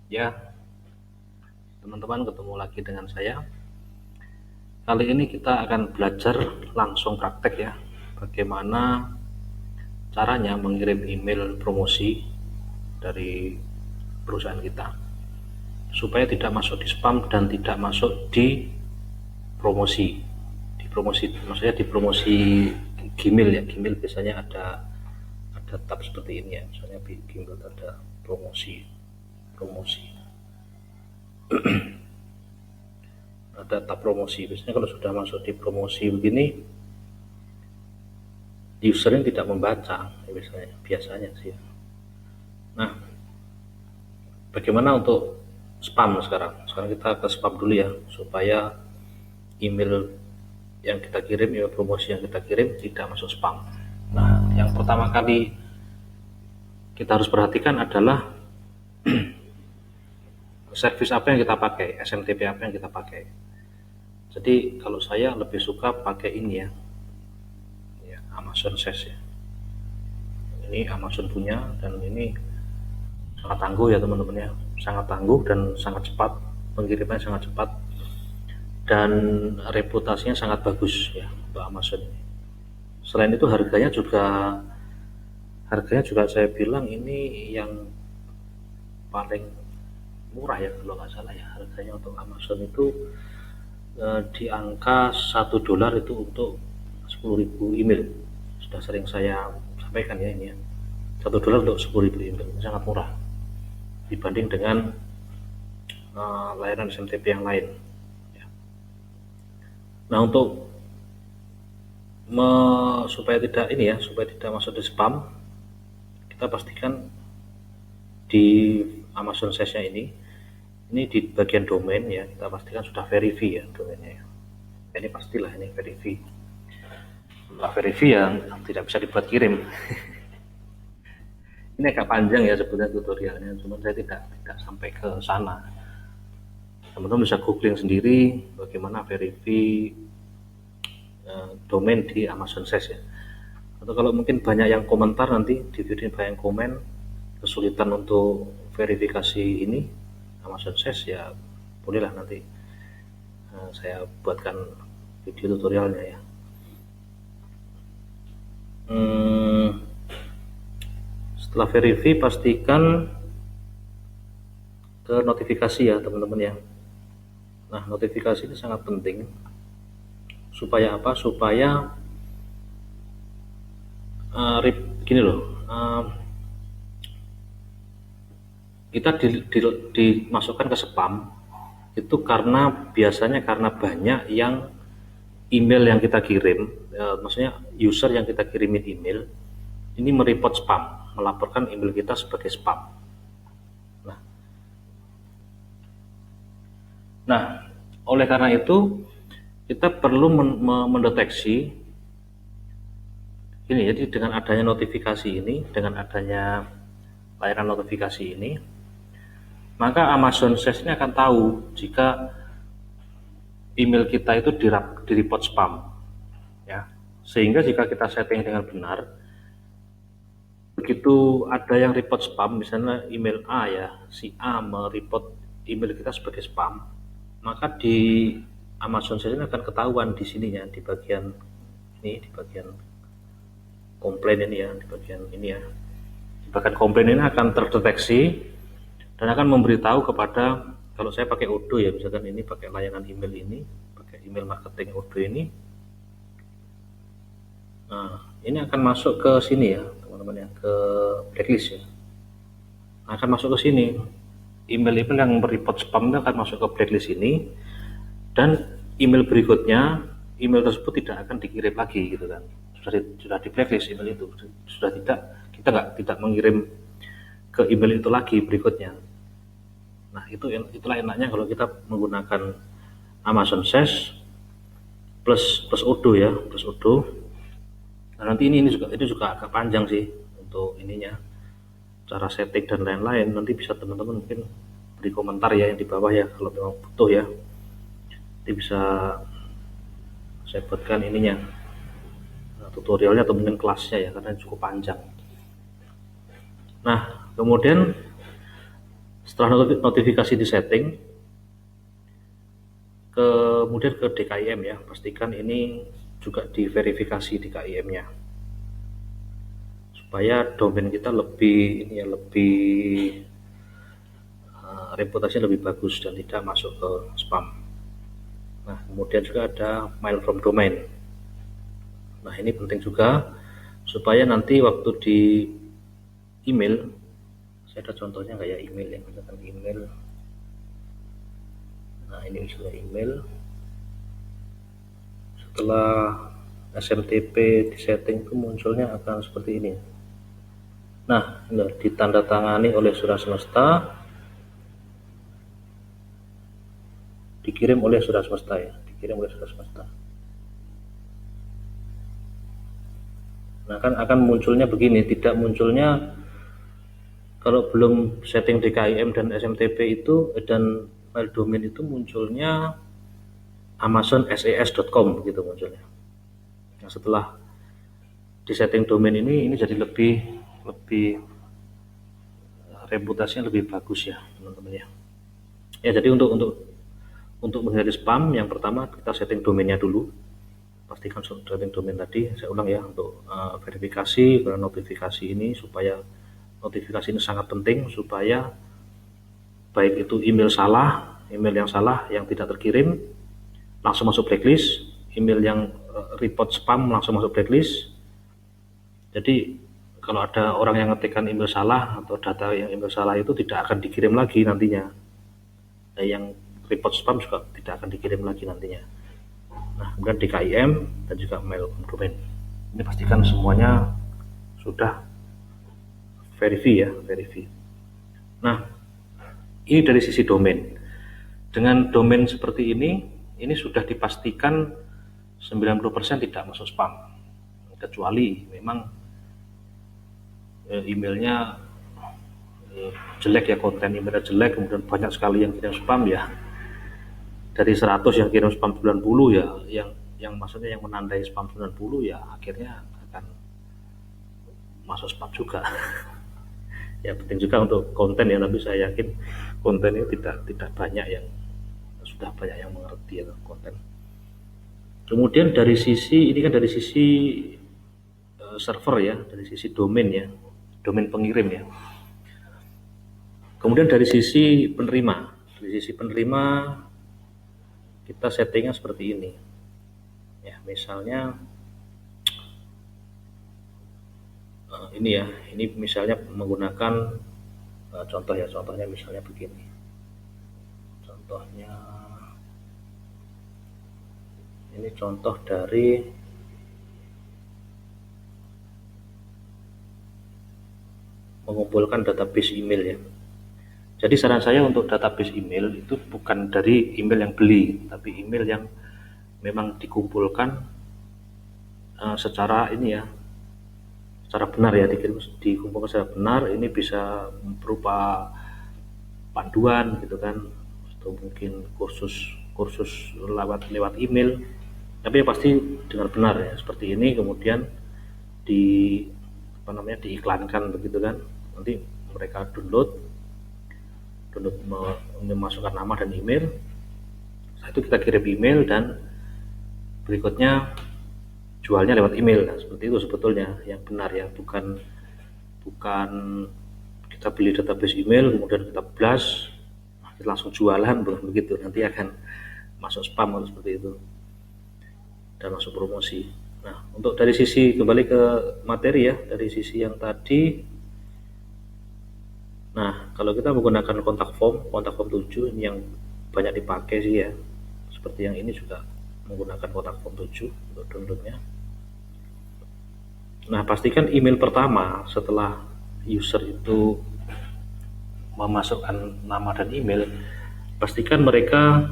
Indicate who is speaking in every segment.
Speaker 1: Ya, teman-teman, ketemu lagi dengan saya. Kali ini kita akan belajar langsung praktek ya, bagaimana caranya mengirim email promosi dari perusahaan kita supaya tidak masuk di spam dan tidak masuk di promosi. Di promosi, maksudnya di promosi Gmail ya. Gmail biasanya ada tab seperti ini ya. Misalnya di Gmail ada promosi, promosi. Ada tab promosi. Biasanya kalau sudah masuk di promosi begini, usernya tidak membaca biasanya sih. Nah, bagaimana untuk spam sekarang kita ke spam dulu ya, supaya email yang kita kirim, email promosi yang kita kirim tidak masuk spam. Nah, yang pertama kali kita harus perhatikan adalah service apa yang kita pakai, SMTP apa yang kita pakai. Jadi kalau saya lebih suka pakai ini ya, Amazon Sash ya. Ini Amazon punya, dan ini sangat tangguh ya teman-teman ya, sangat tangguh dan sangat cepat, pengirimannya sangat cepat dan reputasinya sangat bagus ya untuk Amazon ini. Selain itu harganya juga saya bilang ini yang paling murah ya kalau nggak salah ya. Harganya untuk Amazon itu di angka $1 itu untuk 10.000 email. Sudah sering saya sampaikan ya ini ya. $1 untuk 10.000 email, sangat murah dibanding dengan layanan SMTP yang lain. Ya. Nah, untuk supaya tidak masuk di spam, kita pastikan di Amazon Sash-nya ini di bagian domain ya, kita pastikan sudah verify ya domainnya ya. Ini pastilah ini verify. Setelah verify ya tidak bisa dibuat kirim. Ini agak panjang ya sebenarnya tutorialnya, cuma saya tidak sampai ke sana. Teman-teman bisa googling sendiri bagaimana verify domain di Amazon Sash ya. Atau kalau mungkin banyak yang komentar nanti di video ini, banyak yang komen kesulitan untuk verifikasi ini Amazon Sash ya, bolehlah nanti saya buatkan video tutorialnya ya. Setelah verify, pastikan ke notifikasi ya teman-teman ya. Nah, notifikasi ini sangat penting. Supaya apa? Supaya gini loh, kita dimasukkan ke spam itu biasanya karena banyak yang email yang kita kirim, maksudnya user yang kita kirimin email ini mereport spam, melaporkan email kita sebagai spam. Nah, oleh karena itu kita perlu mendeteksi ini. Jadi dengan adanya notifikasi ini, dengan adanya layanan notifikasi ini, maka Amazon Sash ini akan tahu jika email kita itu di report spam ya. Sehingga jika kita setting dengan benar, begitu ada yang report spam, misalnya email A ya, si A mereport email kita sebagai spam, maka di Amazon Sash ini akan ketahuan di sininya, di bagian ini, di bagian komplain ini ya, di bagian ini ya. Di bagian komplain ini akan terdeteksi dan akan memberitahu kepada, kalau saya pakai Odoo ya, misalkan ini pakai layanan email ini, pakai email marketing Odoo ini. Nah, ini akan masuk ke sini ya, teman-teman ya, ke blacklist ya. Akan masuk ke sini. Email-email yang mereport spam itu akan masuk ke blacklist ini, dan email berikutnya, email tersebut tidak akan dikirim lagi gitu kan. Sudah di blacklist email itu, sudah kita tidak mengirim ke email itu lagi berikutnya. Nah, itulah enaknya kalau kita menggunakan Amazon Sash plus Odoo ya, plus Odoo. Nah, nanti ini juga agak panjang sih untuk ininya, cara setting dan lain-lain. Nanti bisa teman-teman mungkin beri komentar ya yang di bawah ya, kalau memang butuh ya. Nanti bisa saya buatkan ininya, tutorialnya atau mungkin kelasnya ya, karena cukup panjang. Nah, kemudian Setelah notifikasi di setting, kemudian ke DKIM ya, pastikan ini juga diverifikasi di DKIM-nya supaya domain kita lebih reputasinya lebih bagus dan tidak masuk ke spam. Nah, kemudian juga ada mail from domain. Nah, ini penting juga supaya nanti waktu di email, saya ada contohnya nggak ya email ya, misalkan email. Nah, ini misalnya email. Setelah SMTP di setting itu munculnya akan seperti ini. Nah, ditandatangani oleh Surya Semesta, dikirim oleh Surya Semesta ya, dikirim oleh Surya Semesta. Nah, kan akan munculnya begini, tidak munculnya kalau belum setting DKIM dan SMTP itu dan file domain itu munculnya amazon.ses.com gitu munculnya. Nah, setelah di setting domain ini jadi lebih reputasinya lebih bagus ya teman-teman ya. Ya, jadi untuk menghindari spam, yang pertama kita setting domainnya dulu. Pastikan setting domain tadi, saya ulang ya, untuk verifikasi karena notifikasi ini, supaya notifikasi ini sangat penting supaya baik itu email yang salah yang tidak terkirim langsung masuk blacklist, email yang report spam langsung masuk blacklist. Jadi kalau ada orang yang ngetikkan email salah atau data yang email salah itu tidak akan dikirim lagi nantinya. Nah, yang report spam juga tidak akan dikirim lagi nantinya. Nah, kemudian DKIM dan juga mail domain. Ini pastikan semuanya sudah verify. Nah, ini dari sisi domain. Dengan domain seperti ini sudah dipastikan 90% tidak masuk spam. Kecuali memang emailnya jelek ya, konten emailnya jelek, kemudian banyak sekali yang kirim spam ya. Dari 100 yang kirim spam 90 ya, yang maksudnya yang menandai spam 90 ya akhirnya akan masuk spam juga. Ya, penting juga untuk konten ya, tapi saya yakin konten ini tidak banyak yang sudah banyak yang mengerti ya konten. Kemudian dari sisi ini kan dari sisi server ya, dari sisi domain ya, domain pengirim ya. Kemudian dari sisi penerima kita settingnya seperti ini ya, misalnya ini misalnya menggunakan contohnya misalnya begini, ini contoh dari mengumpulkan database email ya. Jadi saran saya untuk database email itu bukan dari email yang beli, tapi email yang memang dikumpulkan secara benar ya, dikumpulkan secara benar. Ini bisa berupa panduan gitu kan, atau mungkin kursus lewat email. Tapi pasti dengan benar ya, seperti ini. Kemudian diiklankan begitu kan, nanti mereka download memasukkan nama dan email. Setelah itu kita kirim email dan berikutnya jualnya lewat email. Nah, seperti itu sebetulnya yang benar ya, bukan kita beli database email kemudian kita blast kita langsung jualan, bukan begitu, nanti akan masuk spam atau seperti itu dan masuk promosi. Nah, untuk dari sisi kembali ke materi ya, dari sisi yang tadi. Nah, kalau kita menggunakan kontak form 7 ini yang banyak dipakai sih ya. Seperti yang ini juga menggunakan kontak form 7 untuk downloadnya. Nah, pastikan email pertama setelah user itu memasukkan nama dan email, pastikan mereka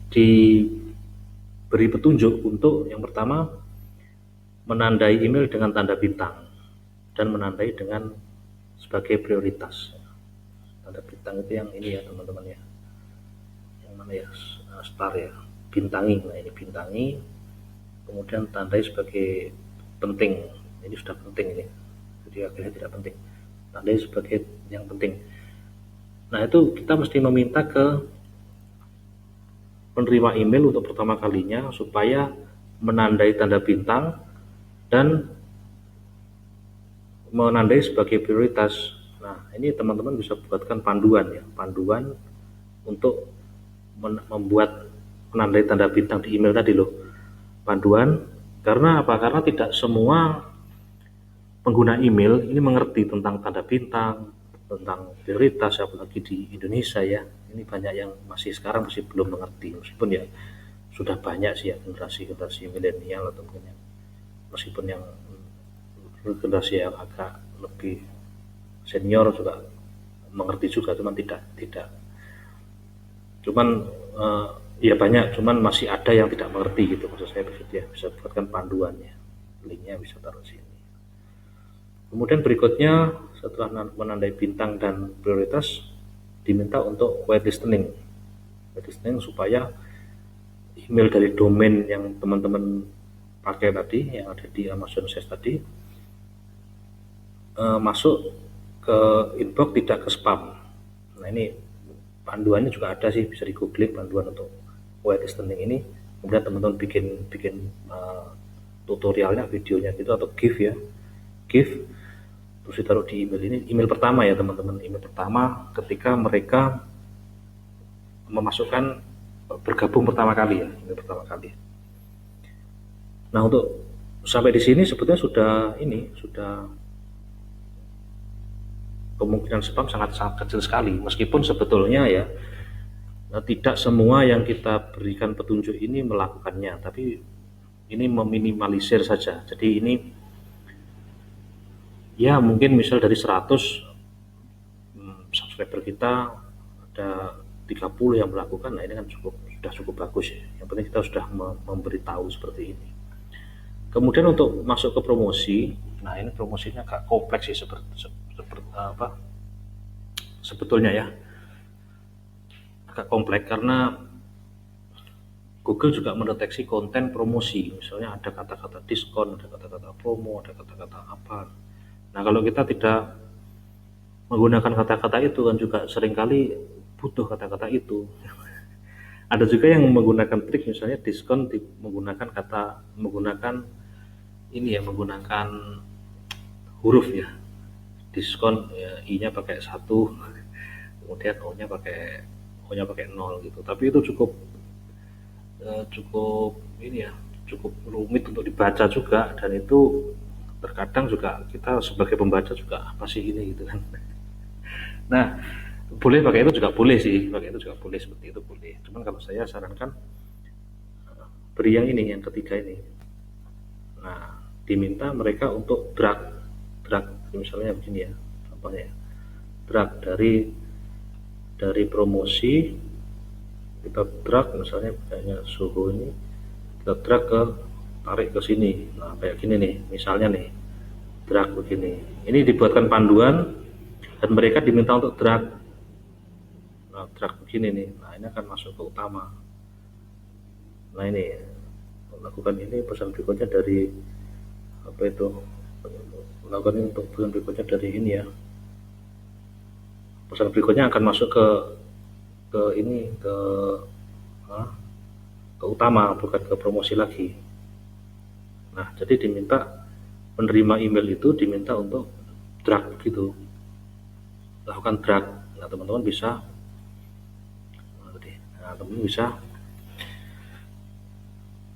Speaker 1: diberi petunjuk untuk yang pertama menandai email dengan tanda bintang dan menandai dengan sebagai prioritas. Tanda bintang itu yang ini ya teman-teman ya, yang mana ya, star ya, bintangi. Nah, ini bintangi, kemudian tandai sebagai penting. Ini sudah penting ini, jadi akhirnya tidak penting, tandai sebagai yang penting. Nah, itu kita mesti meminta ke penerima email untuk pertama kalinya supaya menandai tanda bintang dan menandai sebagai prioritas. Nah, ini teman-teman bisa buatkan panduan ya, panduan untuk membuat menandai tanda bintang di email tadi loh. Panduan, karena apa? Karena tidak semua pengguna email ini mengerti tentang tanda bintang, tentang prioritas, apalagi di Indonesia ya. Ini banyak yang sekarang masih belum mengerti, meskipun ya sudah banyak sih ya generasi milenial atau mungkin yang meskipun yang generasi yang agak lebih senior juga mengerti juga, cuman tidak cuman ya banyak, cuman masih ada yang tidak mengerti gitu, maksud saya begitu ya. Bisa buatkan panduannya, linknya bisa taruh sini. Kemudian berikutnya setelah menandai bintang dan prioritas, diminta untuk whitelistening supaya email dari domain yang teman-teman pakai tadi, yang ada di Amazon Search tadi, masuk ke inbox, tidak ke spam. Nah, ini panduannya juga ada sih, bisa di googling panduan untuk whitelistening ini. Kemudian teman-teman bikin tutorialnya, videonya gitu, atau GIF ya, GIF, terus ditaruh di email ini, email pertama ya teman-teman, email pertama ketika mereka memasukkan bergabung pertama kali ya, email pertama kali. Nah, untuk sampai di sini sebetulnya sudah kemungkinan spam sangat kecil sekali, meskipun sebetulnya ya tidak semua yang kita berikan petunjuk ini melakukannya, tapi ini meminimalisir saja. Jadi ini ya mungkin misal dari 100 subscriber kita ada 30 yang melakukan. Nah, ini kan sudah cukup bagus ya. Yang penting kita sudah memberitahu seperti ini. Kemudian untuk masuk ke promosi, nah ini promosinya agak kompleks sih sebetulnya ya, agak kompleks karena Google juga mendeteksi konten promosi. Misalnya ada kata-kata diskon, ada kata-kata promo, ada kata-kata apa. Nah, kalau kita tidak menggunakan kata-kata itu kan juga seringkali butuh kata-kata itu. Ada juga yang menggunakan trik, misalnya diskon menggunakan huruf ya. Diskon ya, i-nya pakai 1, kemudian o-nya pakai 0 gitu. Tapi itu cukup cukup rumit untuk dibaca juga, dan itu terkadang juga kita sebagai pembaca juga masih ini gitu kan. Nah, boleh pakai itu juga boleh sih, seperti itu boleh. Cuman kalau saya sarankan beri yang ketiga ini. Nah, diminta mereka untuk drag misalnya begini ya, contohnya drag dari promosi, kita drag misalnya kayaknya suhu ini, kita drag tarik ke sini. Nah, kayak gini nih misalnya nih, drag begini. Ini dibuatkan panduan dan mereka diminta untuk drag begini nih. Nah, ini akan masuk ke utama. Nah, ini lakukan ini, pesan berikutnya dari apa itu, lakukan ini untuk pesan berikutnya dari ini ya, pesan berikutnya akan masuk ke utama, bukan ke promosi lagi. Nah, jadi diminta penerima email itu diminta untuk drag gitu, lakukan drag. Nah, teman-teman bisa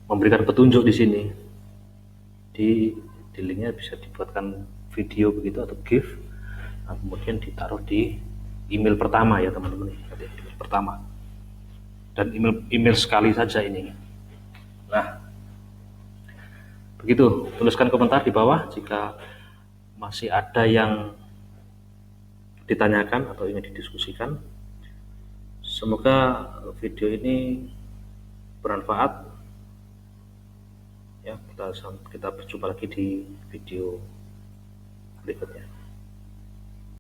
Speaker 1: memberikan petunjuk di sini, di linknya bisa dibuatkan video begitu atau GIF. Nah, kemudian ditaruh di email pertama ya teman-teman, email pertama, dan email sekali saja ini. Nah, begitu. Tuliskan komentar di bawah jika masih ada yang ditanyakan atau ingin didiskusikan. Semoga video ini bermanfaat ya. Kita berjumpa lagi di video berikutnya.